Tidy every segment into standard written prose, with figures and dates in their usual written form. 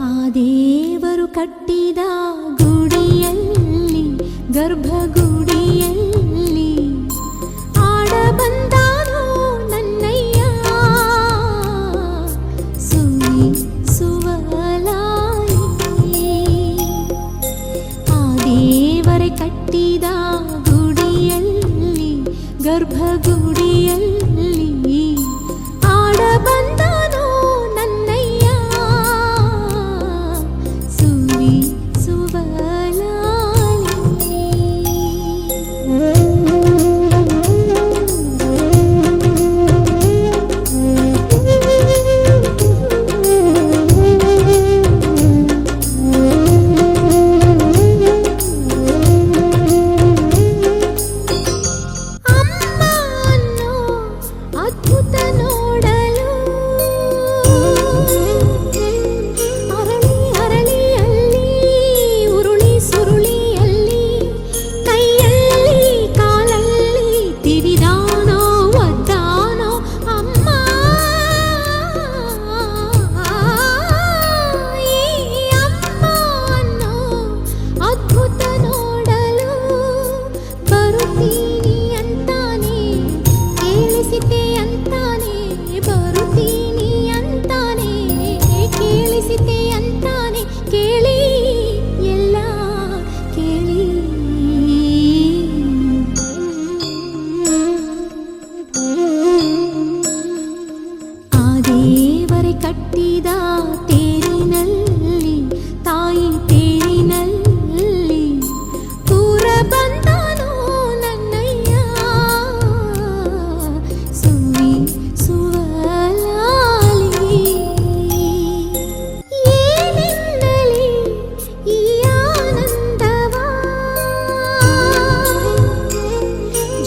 ಆ ದೇವರು ಕಟ್ಟಿದ ಗುಡಿಯಲ್ಲಿ ಗರ್ಭಗುಡಿಯಲ್ಲಿ ಆಡ ಬಂದಾನೋ ನನ್ನಯ್ಯ ಸುವಲಾಲಿ. ಆ ದೇವರೇ ಕಟ್ಟಿದ ಗುಡಿಯಲ್ಲಿ ಗರ್ಭಗುಡಿಯಲ್ಲಿ ಆಡ ಬಂದಾನೋ ನನ್ನಯ್ಯ ಸುವಲಾಲಿ. ಅದ್ಭುತ ನೋಡಲು ಅರಳಿ ಅರಳಿಯಲ್ಲಿ ಉರುಳಿ ಸುರುಳಿಯಲ್ಲಿ ಕೈಯಲ್ಲಿ ಕಾಲಲ್ಲಿ ತಿವಿದಾನೋ ಒದ್ದಾನೋ ಅಮ್ಮ. ಈ ಅಮ್ಮ ಅನ್ನೋ ಅದ್ಭುತ ನೋಡಲು ಬರುತ್ತೀನಿ ಅಂತಾನೆ ಕೇಳಿಸಿತೆ ಅಂತಾನೆ ಬರುತ್ತೀನಿ ಅಂತಾನೆ ಕೇಳಿಸಿತೆ ಅಂತಾನೆ ಕೇಳಿ ಎಲ್ಲ ಕೇಳಿ. ಆ ದೇವರೇ ಕಟ್ಟಿದ ತೇರಿನಲ್ಲಿ ತಾಯಿ ತೇರಿನಲ್ಲಿ ಪೂರ ಬಂದಾನೋ ನನ್ನಯ್ಯ ಸುವಲಾಲಿ. ಏನೆನ್ನಲಿ ಈ ಆನಂದವ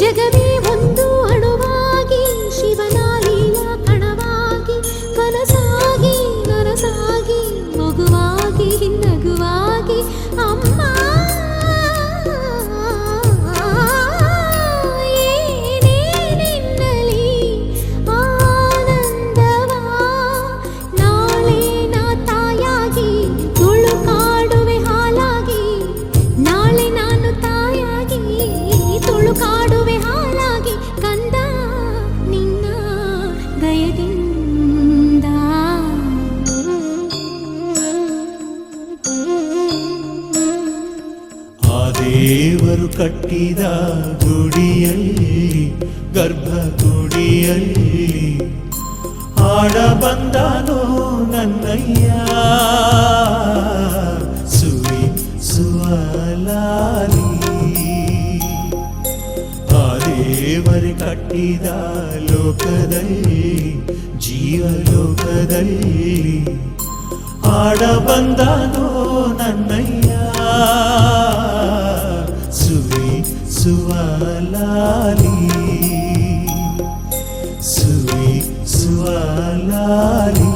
ಜಗವೇ ಒಂದು ಅಣುವಾಗಿ ಶಿವನ ಲೀಲಾ ಕಣವಾಗಿ ಕನಸಾಗಿ ನನಸಾಗಿ ಮಗುವಾಗಿ ನಗುವಾಗಿ ಅಮ್ಮ. ಏನೇನೆನ್ನಲಿ ಆನಂದವ ನಾಳೆ ನಾ ತಾಯಾಗಿ ತುಳುಕಾಡುವೆ ಹಾಲಾಗಿ ನಾಳೆ ನಾನು ತಾಯಾಗಿ ತುಳುಕಾಡುವೆ ಹಾಲಾಗಿ ಕಂದ ನಿನ್ನ ದಯದಿಂದ. ಆ ದೇವರು ಕಟ್ಟಿದ ಗುಡಿಯಲ್ಲಿ ಗರ್ಭಗುಡಿಯಲ್ಲಿ ಆಡ ಬಂದಾನೋ ನನ್ನಯ್ಯ ಸುವಲಾಲಿ. ಆ ದೇವರೇ ಕಟ್ಟಿದ ಲೋಕದಲ್ಲಿ ಜೀವಲೋಕದಲ್ಲಿ ಆಡ ಬಂದಾನೋ ನನ್ನಯ್ಯ ಸುವಲಾಲಿ ಸುವಲಾಲಿ.